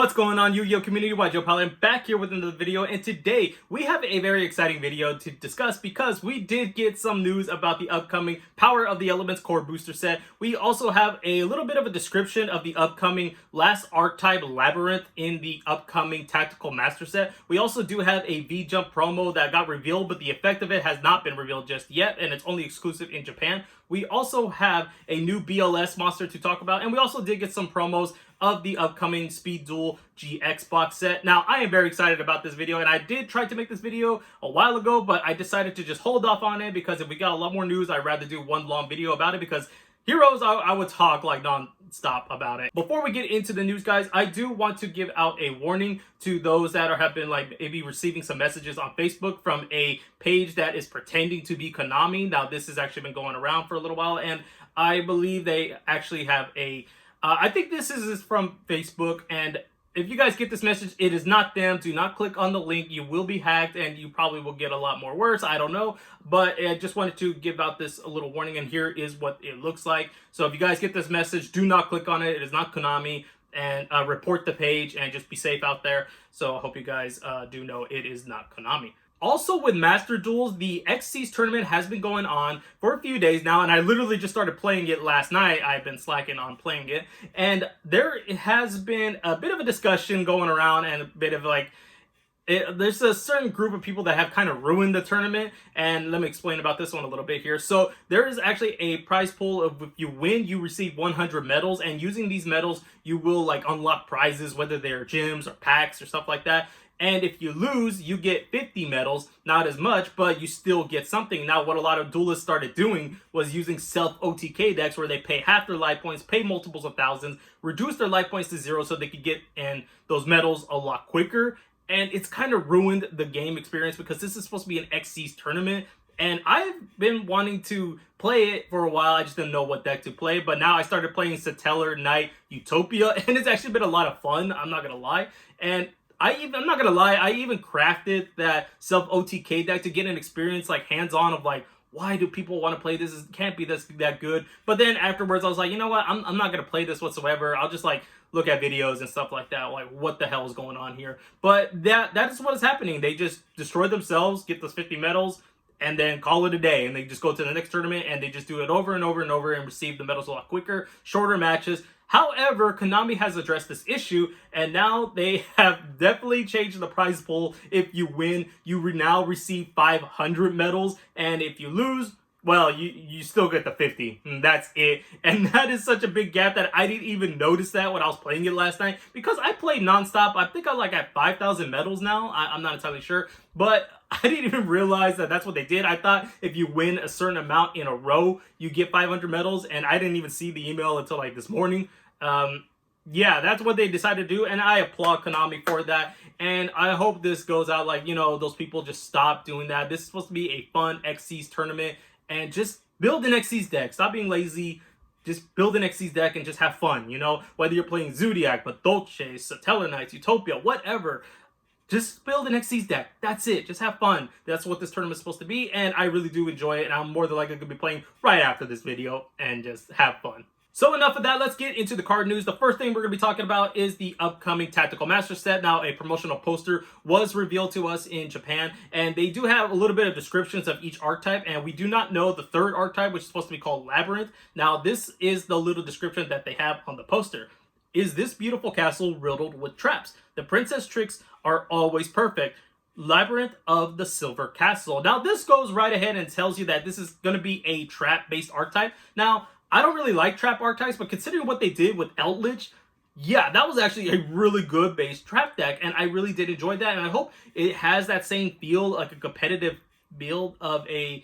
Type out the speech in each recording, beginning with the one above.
What's going on, Yu-Gi-Oh community? Joe Palin back here with another video, and today we have a very exciting video to discuss because we did get some news about the upcoming Power of the Elements Core booster set. We also have a little bit of a description of the upcoming last archetype Labrynth in the upcoming Tactical Master set. We also do have a V-Jump promo that got revealed, but the effect of it has not been revealed just yet, and it's only exclusive in Japan. We also have a new BLS monster to talk about, and we also did get some promos of the upcoming Speed Duel GX box set. Now, I am very excited about this video, and I did try to make this video a while ago, but I decided to just hold off on it because if we got a lot more news, I'd rather do one long video about it because Heroes, I would talk like non-stop about it. Before we get into the news, guys, I do want to give out a warning to those that have been like maybe receiving some messages on Facebook from a page that is pretending to be Konami. Now, this has actually been going around for a little while, and I believe they actually have a I think this is from Facebook, and if you guys get this message, it is not them. Do not click on the link. You will be hacked, and you probably will get a lot more worse. I don't know, but I just wanted to give out this a little warning, and here is what it looks like. So if you guys get this message, do not click on it. It is not Konami, and report the page, and just be safe out there. So I hope you guys do know it is not Konami. Also, with Master Duels, the XC's tournament has been going on for a few days now, and I literally just started playing it last night. I've been slacking on playing it, and there has been a bit of a discussion going around and a bit of like, there's a certain group of people that have kind of ruined the tournament, and let me explain about this one a little bit here. So there is actually a prize pool of if you win, you receive 100 medals, and using these medals, you will like unlock prizes, whether they're gems or packs or stuff like that. And if you lose, you get 50 medals, not as much, but you still get something. Now, what a lot of duelists started doing was using self-OTK decks where they pay half their life points, pay multiples of thousands, reduce their life points to 0 so they could get in those medals a lot quicker. And it's kind of ruined the game experience because this is supposed to be an XC's tournament. And I've been wanting to play it for a while. I just didn't know what deck to play. But now I started playing Satellar Knight Utopia, and it's actually been a lot of fun. I'm not going to lie. And I'm not gonna lie, I even crafted that self-OTK deck to get an experience like hands-on of like, why do people want to play this? It can't be that good. But then afterwards I was like, you know what, I'm not gonna play this whatsoever. I'll just like look at videos and stuff like that, like what the hell is going on here. But that is what is happening. They just destroy themselves, get those 50 medals, and then call it a day, and they just go to the next tournament and they just do it over and over and over and receive the medals a lot quicker, shorter matches. However, Konami has addressed this issue, and now they have definitely changed the prize pool. If you win, you now receive 500 medals, and if you lose, well, you still get the 50. And that's it. And that is such a big gap that I didn't even notice that when I was playing it last night, because I played nonstop. I think I'm like at 5,000 medals now. I'm not entirely sure, but I didn't even realize that that's what they did. I thought if you win a certain amount in a row, you get 500 medals, and I didn't even see the email until like this morning. Yeah, that's what they decided to do, and I applaud Konami for that, and I hope this goes out like, you know, those people just stop doing that. This is supposed to be a fun XC's tournament, and just build an XC's deck. Stop being lazy. Just build an XC's deck and just have fun, you know? Whether you're playing Zodiac, but Dolce, Satellar Knights, Utopia, whatever. Just build an XC's deck. That's it. Just have fun. That's what this tournament is supposed to be, and I really do enjoy it, and I'm more than likely going to be playing right after this video and just have fun. So enough of that, let's get into the card news. The first thing we're going to be talking about is the upcoming Tactical Master set. Now, a promotional poster was revealed to us in Japan, and they do have a little bit of descriptions of each archetype, and we do not know the third archetype, which is supposed to be called Labrynth. Now, this is the little description that they have on the poster. Is this beautiful castle riddled with traps? The princess tricks are always perfect. Labyrinth of the Silver Castle. Now, this goes right ahead and tells you that this is going to be a trap-based archetype. Now, I don't really like trap archetypes, but considering what they did with Eldritch, yeah, that was actually a really good base trap deck, and I really did enjoy that, and I hope it has that same feel, like a competitive build of a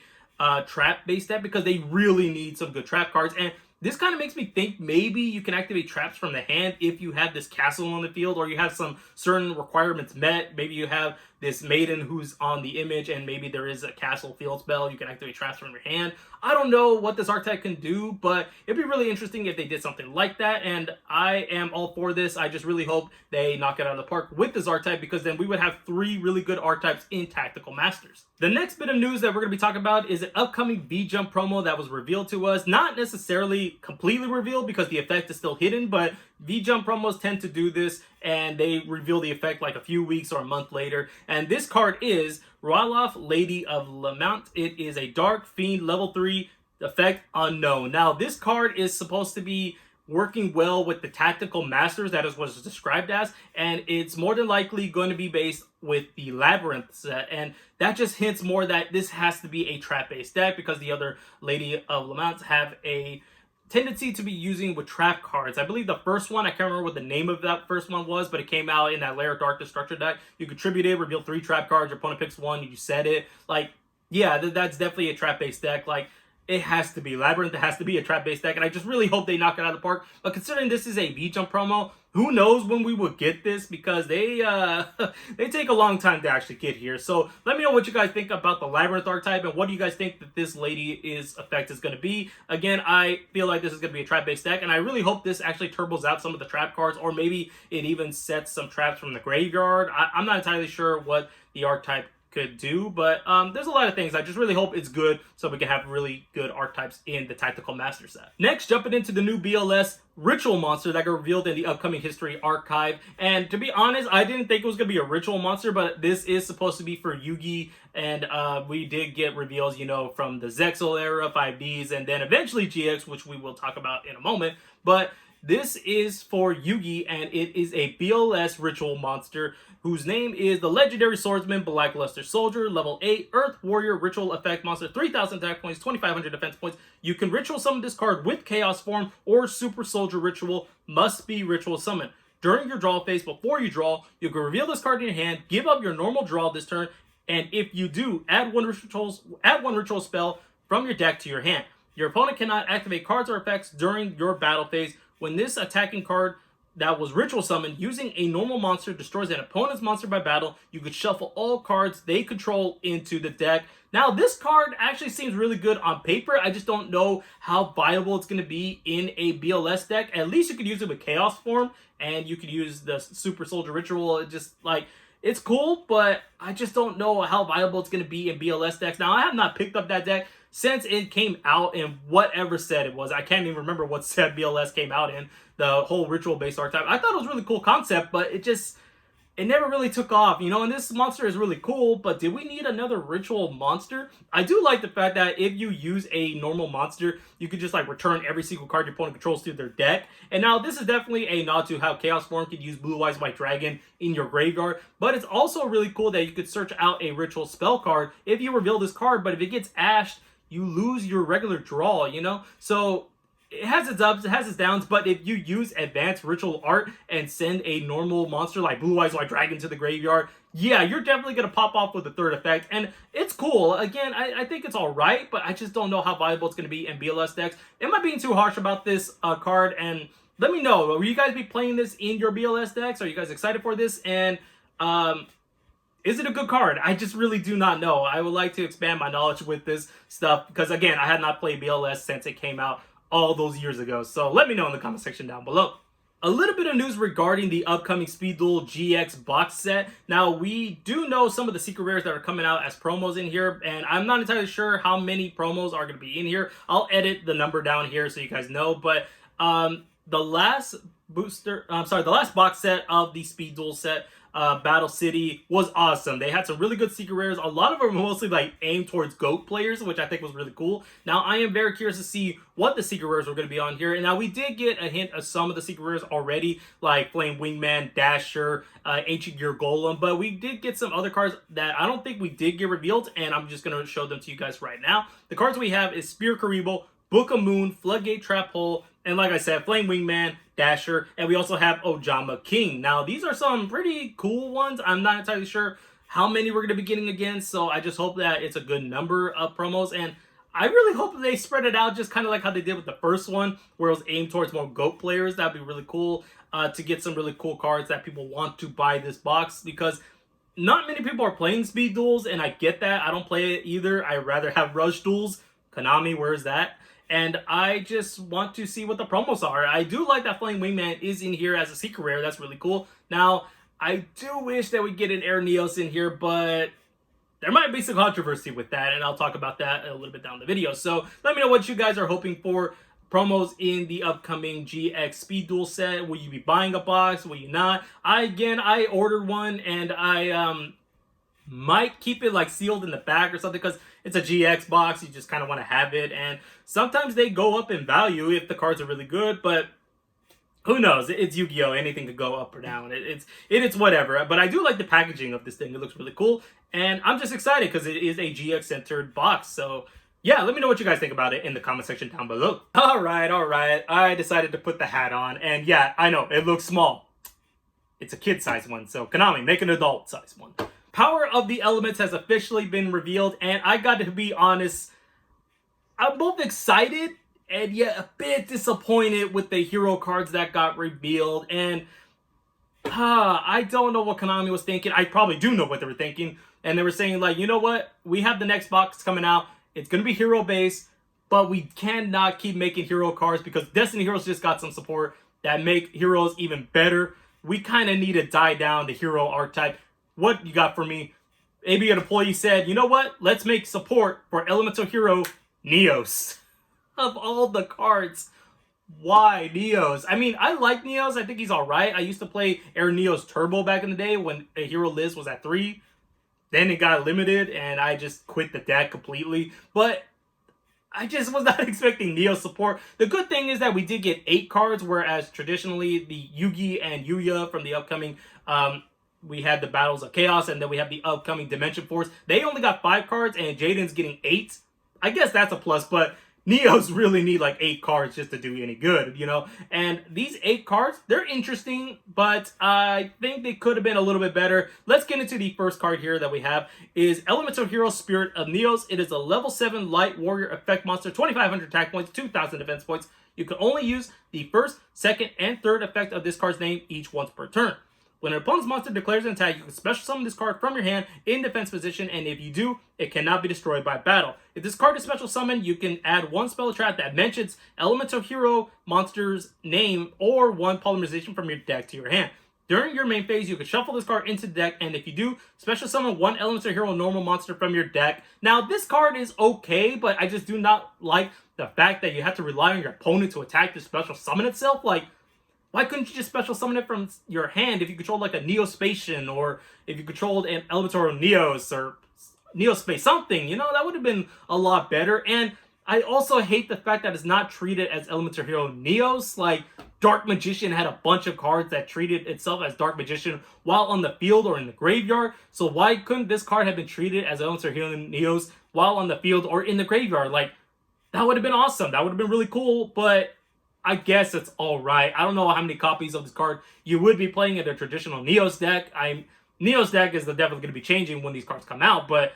trap-based deck, because they really need some good trap cards, and this kind of makes me think maybe you can activate traps from the hand if you have this castle on the field, or you have some certain requirements met. Maybe you have this maiden who's on the image, and maybe there is a castle field spell. You can activate traps from your hand. I don't know what this archetype can do, but it'd be really interesting if they did something like that, and I am all for this. I just really hope they knock it out of the park with this archetype, because then we would have 3 really good archetypes in Tactical Masters. The next bit of news that we're going to be talking about is an upcoming V-Jump promo that was revealed to us. Not necessarily completely revealed because the effect is still hidden, but V-Jump promos tend to do this, and they reveal the effect like a few weeks or a month later. And this card is Ralof, Lady of Labrynth. It is a Dark Fiend level 3 effect unknown. Now, this card is supposed to be working well with the Tactical Masters, that is what it's described as, and it's more than likely going to be based with the Labrynth set, and that just hints more that this has to be a trap-based deck, because the other Lady of Labrynth have a tendency to be using with trap cards. I believe the first one, I can't remember what the name of that first one was, but it came out in that Lair of Darkness structure deck. You contribute it, reveal 3 trap cards, your opponent picks 1, you set it. Like, yeah, that's definitely a trap-based deck. Like, it has to be. Labrynth, it has to be a trap-based deck, and I just really hope they knock it out of the park. But considering this is a V-Jump promo, who knows when we will get this, because they they take a long time to actually get here. So let me know what you guys think about the Labrynth archetype, and what do you guys think that this lady's effect is going to be. Again, I feel like this is going to be a trap-based deck, and I really hope this actually turbos out some of the trap cards, or maybe it even sets some traps from the graveyard. I'm not entirely sure what the archetype could do, but there's a lot of things. I just really hope it's good, so we can have really good archetypes in the Tactical Master set. Next, jumping into the new BLS Ritual Monster that got revealed in the upcoming History Archive. And to be honest, I didn't think it was going to be a Ritual Monster, but this is supposed to be for Yugi, and we did get reveals, you know, from the Zexal era, 5Ds, and then eventually GX, which we will talk about in a moment. But this is for Yugi, and it is a BLS Ritual Monster whose name is the Legendary Swordsman Blackluster Soldier, level 8, Earth Warrior Ritual Effect Monster, 3,000 attack points, 2,500 defense points. You can Ritual Summon this card with Chaos Form or Super Soldier Ritual, must be Ritual Summon. During your draw phase, before you draw, you can reveal this card in your hand, give up your normal draw this turn, and if you do, add one ritual spell from your deck to your hand. Your opponent cannot activate cards or effects during your battle phase. When this attacking card that was ritual summoned using a normal monster destroys an opponent's monster by battle, you could shuffle all cards they control into the deck. Now, this card actually seems really good on paper. I just don't know how viable it's going to be in a BLS deck. At least you could use it with Chaos Form, and you could use the Super Soldier Ritual. It just, like, it's cool, but I just don't know how viable it's going to be in BLS decks. Now, I have not picked up that deck since it came out in whatever set it was. I can't even remember what set BLS came out in, the whole ritual-based archetype. I thought it was a really cool concept, but it never really took off, you know, and this monster is really cool, but did we need another ritual monster? I do like the fact that if you use a normal monster, you could just, like, return every single card your opponent controls to their deck. And now, this is definitely a nod to how Chaos Form could use Blue Eyes White Dragon in your graveyard, but it's also really cool that you could search out a ritual spell card if you reveal this card, but if it gets ashed, you lose your regular draw, you know? So it has its ups, it has its downs, but if you use advanced ritual art and send a normal monster like Blue Eyes White Dragon to the graveyard, yeah, you're definitely going to pop off with the third effect, and it's cool. Again, I think it's alright, but I just don't know how viable it's going to be in BLS decks. Am I being too harsh about this card? And let me know, will you guys be playing this in your BLS decks? Are you guys excited for this? And is it a good card? I just really do not know. I would like to expand my knowledge with this stuff, because again, I had not played BLS since it came out all those years ago. So let me know in the comment section down below. A little bit of news regarding the upcoming Speed Duel GX box set. Now, we do know some of the secret rares that are coming out as promos in here, and I'm not entirely sure how many promos are going to be in here. I'll edit the number down here so you guys know, but the last box set of the Speed Duel set, Battle City, was awesome. They had some really good secret rares. A lot of them were mostly like aimed towards GOAT players, which I think was really cool. Now, I am very curious to see what the secret rares were going to be on here. And now we did get a hint of some of the secret rares already, like Flame Wingman, Dasher, Ancient Gear Golem, but we did get some other cards that I don't think we did get revealed, and I'm just going to show them to you guys right now. The cards we have is Spear Karibo, Book of Moon, Floodgate Trap Hole, and like I said, Flame Wingman, Dasher, and we also have Ojama King. Now, these are some pretty cool ones. I'm not entirely sure how many we're going to be getting again, so I just hope that it's a good number of promos, and I really hope that they spread it out just kind of like how they did with the first one, where it was aimed towards more GOAT players. That'd be really cool to get some really cool cards that people want to buy this box, because not many people are playing speed duels, and I get that. I don't play it either. I rather have rush duels. Konami, where's that? And I just want to see what the promos are. I do like that Flame Wingman is in here as a secret rare. That's really cool. Now, I do wish that we get an Air Neos in here, but there might be some controversy with that, and I'll talk about that a little bit down the video. So let me know what you guys are hoping for. Promos in the upcoming GX Speed Duel set. Will you be buying a box? Will you not? I ordered one, and I might keep it like sealed in the back or something because it's a GX box. You just kind of want to have it, and sometimes they go up in value if the cards are really good, but who knows? It's Yu-Gi-Oh! Anything could go up or down. It's whatever. But I do like the packaging of this thing. It looks really cool, and I'm just excited because it is a GX-centered box. So yeah, let me know what you guys think about it in the comment section down below. All right. I decided to put the hat on, and yeah, I know it looks small. It's a kid-size one, so Konami, make an adult-size one. Power of the Elements has officially been revealed, and I got to be honest, I'm both excited and yet a bit disappointed with the hero cards that got revealed. And I don't know what Konami was thinking. I probably do know what they were thinking. And they were saying, like, you know what? We have the next box coming out. It's going to be hero based, but we cannot keep making hero cards because Destiny Heroes just got some support that make heroes even better. We kind of need to die down the hero archetype. What you got for me? Maybe an employee said, you know what? Let's make support for Elementor Hero Neos. Of all the cards, why Neos? I mean, I like Neos. I think he's alright. I used to play Air Neos Turbo back in the day when a hero list was at 3. Then it got limited, and I just quit the deck completely. But I just was not expecting Neos support. The good thing is that we did get 8 cards, whereas traditionally the Yugi and Yuya from the upcoming, we had the Battles of Chaos, and then we have the upcoming Dimension Force. They only got 5 cards, and Jaden's getting 8. I guess that's a plus, but Neos really need like 8 cards just to do any good, you know? And these 8 cards, they're interesting, but I think they could have been a little bit better. Let's get into the first card here that we have is Elementor Hero Spirit of Neos. It is a level 7 Light Warrior effect monster, 2,500 attack points, 2,000 defense points. You can only use the first, second, and third effect of this card's name each once per turn. When an opponent's monster declares an attack, you can special summon this card from your hand in defense position, and if you do, it cannot be destroyed by battle. If this card is special summoned, you can add 1 spell trap that mentions Elementor Hero monster's name or 1 polymerization from your deck to your hand. During your main phase, you can shuffle this card into the deck, and if you do, special summon 1 Elementor Hero normal monster from your deck. Now, this card is okay, but I just do not like the fact that you have to rely on your opponent to attack to special summon itself. Like, why couldn't you just special summon it from your hand if you controlled like a Neospatian, or if you controlled an Elementor Neos or Neospace, something, you know, that would have been a lot better. And I also hate the fact that it's not treated as Elementor Hero Neos. Like, Dark Magician had a bunch of cards that treated itself as Dark Magician while on the field or in the graveyard. So why couldn't this card have been treated as Elementor Hero Neos while on the field or in the graveyard? Like, that would have been awesome. That would have been really cool, but I guess it's alright. I don't know how many copies of this card you would be playing in their traditional Neos deck. Neos deck is definitely going to be changing when these cards come out, but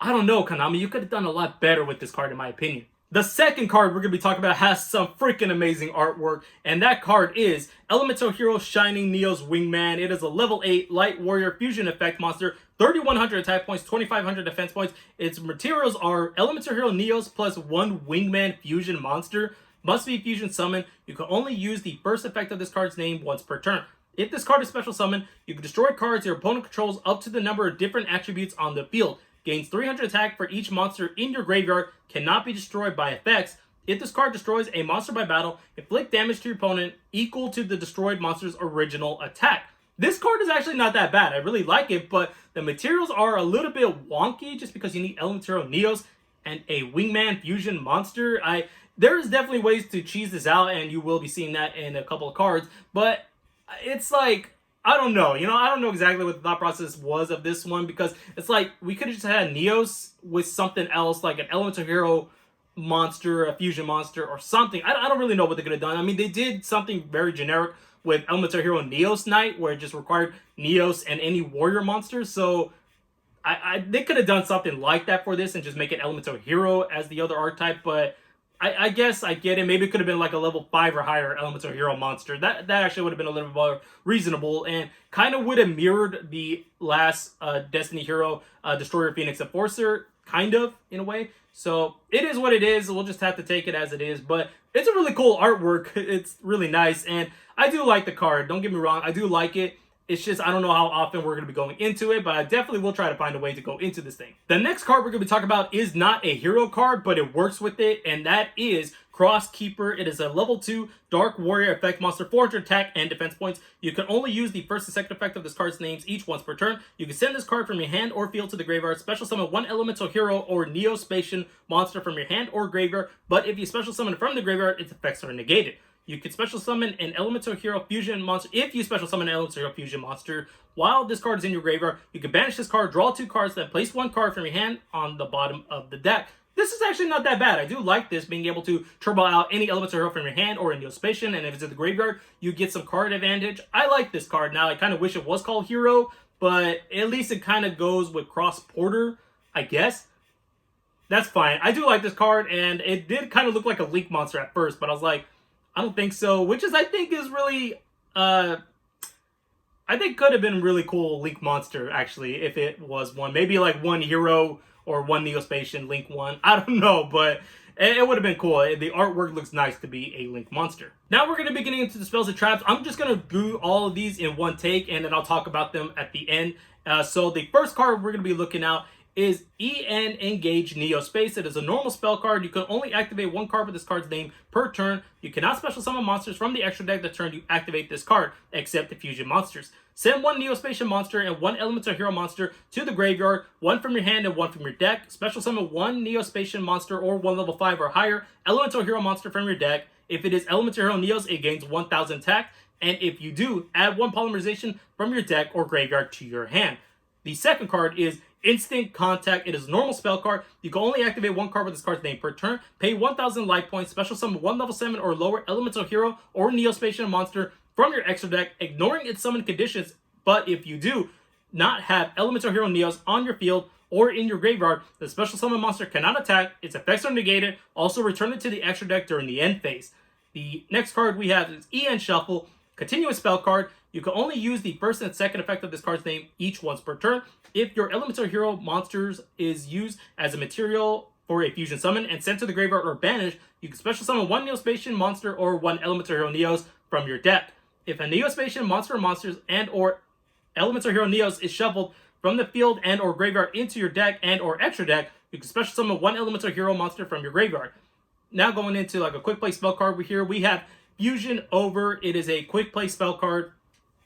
I don't know, Konami. You could have done a lot better with this card, in my opinion. The second card we're going to be talking about has some freaking amazing artwork, and that card is Elementor Hero Shining Neos Wingman. It is a level 8 Light Warrior Fusion Effect monster, 3,100 attack points, 2,500 defense points. Its materials are Elementor Hero Neos plus 1 Wingman Fusion monster. Must be fusion summoned. You can only use the first effect of this card's name once per turn. If this card is special summoned, you can destroy cards your opponent controls up to the number of different attributes on the field. Gains 300 attack for each monster in your graveyard. Cannot be destroyed by effects. If this card destroys a monster by battle, inflict damage to your opponent equal to the destroyed monster's original attack. This card is actually not that bad. I really like it, but the materials are a little bit wonky just because you need Elementor Hero Neos and a Wingman Fusion monster. There's definitely ways to cheese this out, and you will be seeing that in a couple of cards, but it's like, I don't know. You know, I don't know exactly what the thought process was of this one, because it's like, we could have just had Neos with something else, like an Elementor Hero monster, a fusion monster, or something. I don't really know what they could have done. I mean, they did something very generic with Elementor Hero Neos Knight, where it just required Neos and any warrior monster, so they could have done something like that for this and just make it Elementor Hero as the other archetype, but I guess I get it. Maybe it could have been like a level 5 or higher Elementor Hero monster. That actually would have been a little bit more reasonable and kind of would have mirrored the last Destiny Hero Destroyer Phoenix Enforcer, kind of, in a way. So it is what it is. We'll just have to take it as it is. But it's a really cool artwork. It's really nice. And I do like the card. Don't get me wrong. I do like it. It's just, I don't know how often we're going to be going into it, but I definitely will try to find a way to go into this thing. The next card we're going to be talking about is not a hero card, but it works with it, and that is Crosskeeper. It is a level 2 Dark Warrior effect monster, 400 attack and defense points. You can only use the first and second effect of this card's names each once per turn. You can send this card from your hand or field to the graveyard, special summon one Elemental Hero or Neo-Spacian monster from your hand or graveyard, but if you special summon from the graveyard, its effects are negated. You can special summon an Elementor Hero Fusion monster. If you special summon an Elementor Hero Fusion monster while this card is in your graveyard, you can banish this card, draw 2 cards, then place 1 card from your hand on the bottom of the deck. This is actually not that bad. I do like this, being able to turbo out any Elementor Hero from your hand or a Neo-Spacian, and if it's in the graveyard, you get some card advantage. I like this card. Now, I kind of wish it was called Hero, but at least it kind of goes with Cross Porter, I guess. That's fine. I do like this card, and it did kind of look like a Link monster at first, but I was like, I don't think so, which is, I think, is really, I think could have been really cool Link monster, actually, if it was one. Maybe, like, one Hero or one Neo-Spacian Link one. I don't know, but it would have been cool. The artwork looks nice to be a Link monster. Now we're going to be getting into the spells and traps. I'm just going to do all of these in one take, and then I'll talk about them at the end. So the first card we're going to be looking at is EN Engage Neo-Space. It is a normal spell card. You can only activate 1 card with this card's name per turn. You cannot special summon monsters from the extra deck the turn you activate this card, except the fusion monsters. Send 1 Neo-Spacian monster and 1 Elementor Hero monster to the graveyard, 1 from your hand and 1 from your deck. Special summon 1 Neo-Spacian monster or 1 level 5 or higher Elementor Hero monster from your deck. If it is Elementor Hero Neos, it gains 1000 attack. And if you do, add 1 polymerization from your deck or graveyard to your hand. The second card is Instant Contact. It is a normal spell card. You can only activate 1 card with this card's name per turn. Pay 1000 life points. Special summon 1 level 7 or lower Elemental Hero or Neo-Spacian monster from your extra deck, ignoring its summon conditions. But if you do not have Elemental Hero Neos on your field or in your graveyard, the special summon monster cannot attack. Its effects are negated. Also return it to the extra deck during the end phase. The next card we have is EN Shuffle. Continuous spell card. You can only use the first and second effect of this card's name each once per turn. If your Elementor Hero monsters is used as a material for a fusion summon and sent to the graveyard or banished, you can special summon 1 Neo-Spacian monster or 1 Elementor Hero Neos from your deck. If a Neo-Spacian monster or monsters and or Elementor Hero Neos is shuffled from the field and or graveyard into your deck and or extra deck, you can special summon 1 Elementor Hero monster from your graveyard. Now going into like a quick play spell card here, we have Fusion Over. It is a quick play spell card.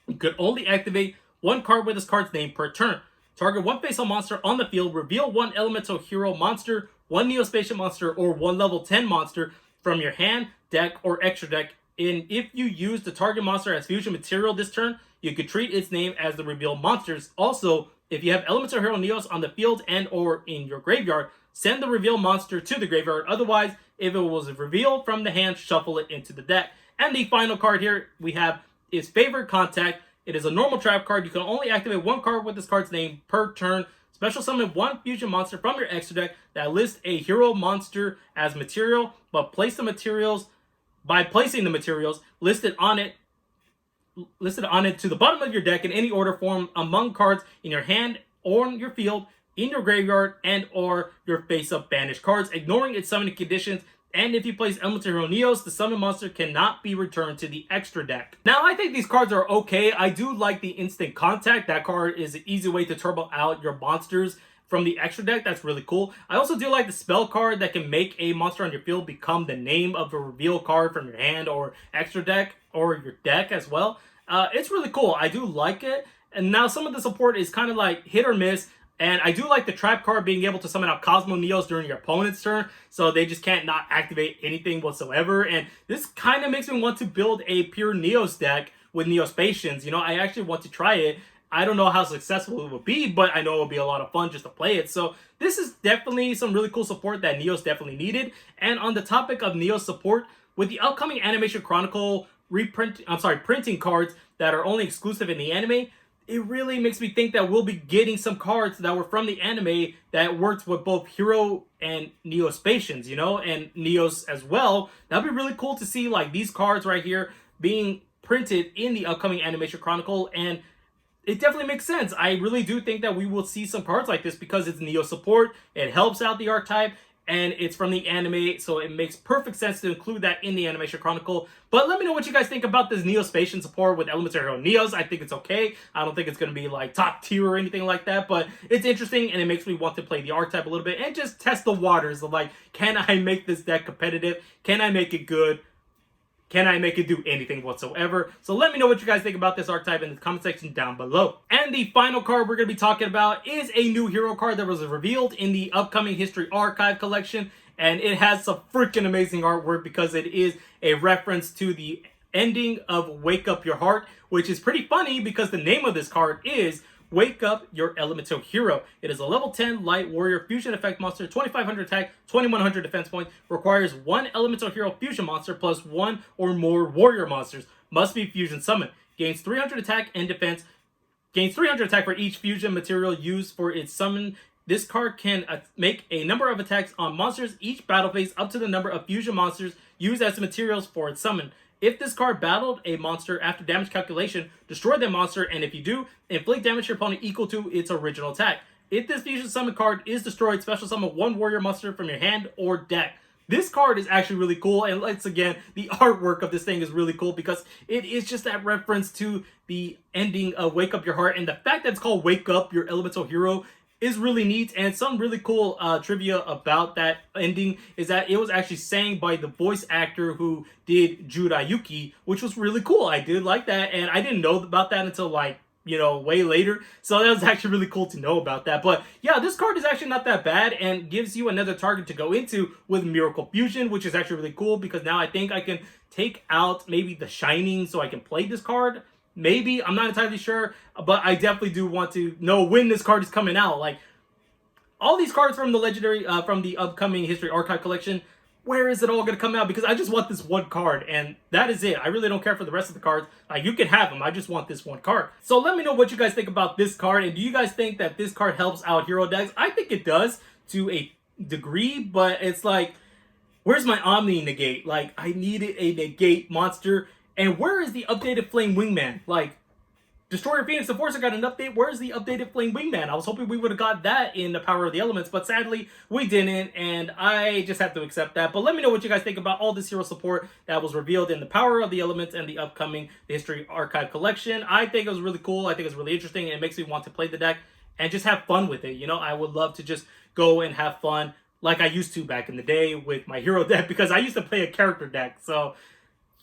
You could only activate 1 card with this card's name per turn. Target 1 face-up monster on the field. Reveal 1 Elemental Hero monster, 1 Neo-Spacian monster, or 1 level 10 monster from your hand, deck, or extra deck. And if you use the target monster as fusion material this turn, you could treat its name as the revealed monsters. Also, if you have Elementor Hero Neos on the field and or in your graveyard, send the revealed monster to the graveyard. Otherwise, if it was revealed from the hand, shuffle it into the deck. And the final card here we have is Favorite Contact. It is a normal trap card. You can only activate 1 card with this card's name per turn. Special summon 1 fusion monster from your extra deck that lists a hero monster as material, but place the materials by placing the materials listed on it to the bottom of your deck in any order form among cards in your hand or in your field, in your graveyard, and or your face-up banished cards, ignoring its summoning conditions. And if you place Elementor Hero Neos, the summon monster cannot be returned to the extra deck. Now, I think these cards are okay. I do like the Instant Contact. That card is an easy way to turbo out your monsters from the extra deck. That's really cool. I also do like the spell card that can make a monster on your field become the name of a reveal card from your hand or extra deck or your deck as well. It's really cool. I do like it. And now some of the support is kind of like hit or miss. And I do like the trap card being able to summon out Cosmo Neos during your opponent's turn, so they just can't not activate anything whatsoever. And this kind of makes me want to build a pure Neos deck with Neo-Spacians. You know, I actually want to try it. I don't know how successful it will be, but I know it will be a lot of fun just to play it. So this is definitely some really cool support that Neos definitely needed. And on the topic of Neos support, with the upcoming Animation Chronicle printing cards that are only exclusive in the anime, it really makes me think that we'll be getting some cards that were from the anime that worked with both Hero and Neospatians, you know, and Neos as well. That'd be really cool to see like these cards right here being printed in the upcoming Animation Chronicle, and it definitely makes sense. I really do think that we will see some cards like this because it's Neo support. It helps out the archetype, and it's from the anime, so it makes perfect sense to include that in the Animation Chronicle. But let me know what you guys think about this Neospatian support with Elementor Hero Neos. I think it's okay. I don't think it's going to be like top tier or anything like that, but it's interesting, and it makes me want to play the archetype a little bit and just test the waters of like, can I make this deck competitive? Can I make it good? Can I make it do anything whatsoever? So let me know what you guys think about this archetype in the comment section down below. And the final card we're going to be talking about is a new hero card that was revealed in the upcoming History Archive collection. And it has some freaking amazing artwork because it is a reference to the ending of Wake Up Your Heart, which is pretty funny because the name of this card is Wake Up Your Elementor Hero. It is a level 10 light warrior fusion effect monster, 2500 attack, 2100 defense points, requires one Elementor Hero fusion monster plus one or more warrior monsters, must be fusion summoned, gains 300 attack and defense, gains 300 attack for each fusion material used for its summon. This card can make a number of attacks on monsters each battle phase up to the number of fusion monsters used as materials for its summon. If this card battled a monster after damage calculation, destroy that monster, and if you do, inflict damage to your opponent equal to its original attack. If this fusion summon card is destroyed, special summon one warrior monster from your hand or deck. This card is actually really cool, and once again, the artwork of this thing is really cool because it is just that reference to the ending of Wake Up Your Heart, and the fact that it's called Wake Up Your Elementor Hero is really neat. And some really cool trivia about that ending is that it was actually sang by the voice actor who did Jaden Yuki, which was really cool. I did like that, and I didn't know about that until like, you know, way later. So that was actually really cool to know about that. But yeah, this card is actually not that bad and gives you another target to go into with Miracle Fusion, which is actually really cool because now I think I can take out maybe the Shining so I can play this card. Maybe, I'm not entirely sure, but I definitely do want to know when this card is coming out. Like, all these cards from the legendary, from the upcoming History Archive collection, where is it all going to come out? Because I just want this one card, and that is it. I really don't care for the rest of the cards. You can have them. I just want this one card. So let me know what you guys think about this card, and do you guys think that this card helps out hero decks? I think it does to a degree, but it's like, where's my Omni Negate? Like, I needed a Negate monster. And where is the updated Flame Wingman? Like, Destroyer Phoenix Enforcer got an update. Where's the updated Flame Wingman? I was hoping we would have got that in the Power of the Elements, but sadly, we didn't, and I just have to accept that. But let me know what you guys think about all this hero support that was revealed in the Power of the Elements and the upcoming History Archive collection. I think it was really cool. I think it's really interesting, and it makes me want to play the deck and just have fun with it. You know, I would love to just go and have fun like I used to back in the day with my hero deck, because I used to play a character deck, so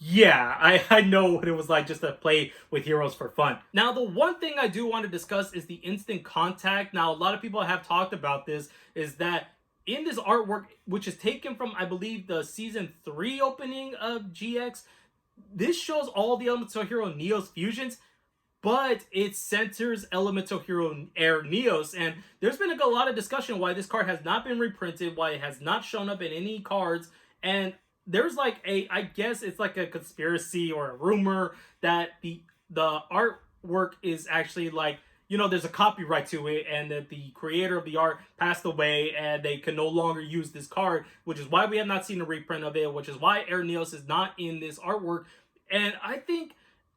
yeah, I know what it was like just to play with heroes for fun. Now, the one thing I do want to discuss is the instant contact. Now, a lot of people have talked about this, is that in this artwork, which is taken from, I believe, the Season 3 opening of GX, this shows all the Elementor Hero Neos fusions, but it centers Elementor Hero Air Neos. And there's been a lot of discussion why this card has not been reprinted, why it has not shown up in any cards, and there's like I guess it's like a conspiracy or a rumor that the artwork is actually like, you know, there's a copyright to it, and that the creator of the art passed away and they can no longer use this card, which is why we have not seen a reprint of it, which is why Air Neos is not in this artwork. And I think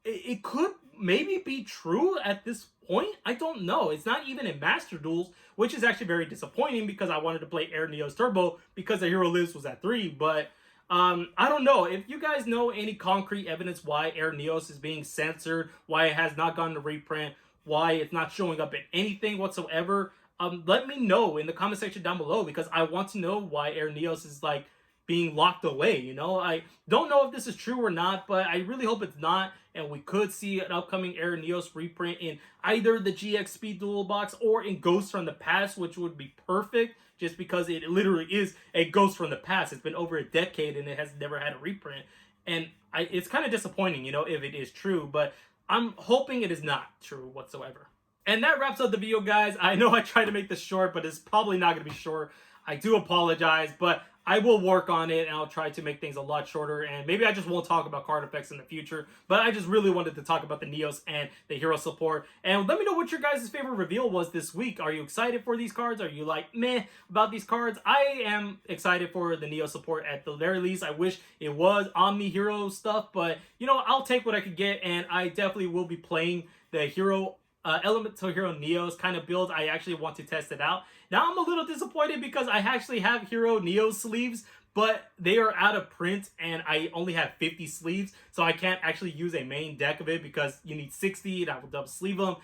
it could maybe be true at this point. I don't know. It's not even in Master Duels, which is actually very disappointing because I wanted to play Air Neos Turbo because the hero list was at 3, but I don't know. If you guys know any concrete evidence why Air Neos is being censored, why it has not gone to reprint, why it's not showing up in anything whatsoever, let me know in the comment section down below, because I want to know why Air Neos is like being locked away. You know, I don't know if this is true or not, but I really hope it's not, and we could see an upcoming Air Neos reprint in either the GX Speed Duel box or in Ghosts from the Past, which would be perfect, just because it literally is a Ghost from the Past. It's been over a decade and it has never had a reprint, and it's kind of disappointing, you know, if it is true, but I'm hoping it is not true whatsoever. And that wraps up the video, guys. I know I tried to make this short, but it's probably not going to be short. I do apologize, but I will work on it and I'll try to make things a lot shorter, and maybe I just won't talk about card effects in the future, but I just really wanted to talk about the Neos and the hero support. And let me know what your guys' favorite reveal was this week. Are you excited for these cards? Are you like meh about these cards? I am excited for the Neo support at the very least. I wish it was Omni Hero stuff, but you know, I'll take what I could get, and I definitely will be playing the Hero Elementor Hero Neos kind of build. I actually want to test it out. Now I'm a little disappointed because I actually have Hero Neo sleeves, but they are out of print and I only have 50 sleeves, so I can't actually use a main deck of it because you need 60 and I will double sleeve them.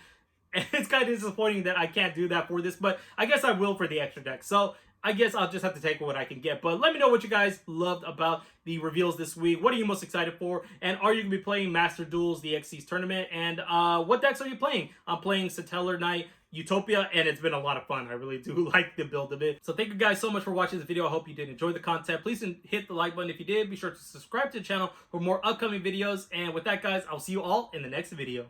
And it's kind of disappointing that I can't do that for this, but I guess I will for the extra deck. So I guess I'll just have to take what I can get. But let me know what you guys loved about the reveals this week. What are you most excited for? And are you going to be playing Master Duels, the XC's tournament? And what decks are you playing? I'm playing Satellar Knight, Utopia, and it's been a lot of fun. I really do like the build of it. So thank you guys so much for watching this video. I hope you did enjoy the content. Please hit the like button if you did. Be sure to subscribe to the channel for more upcoming videos. And with that, guys, I'll see you all in the next video.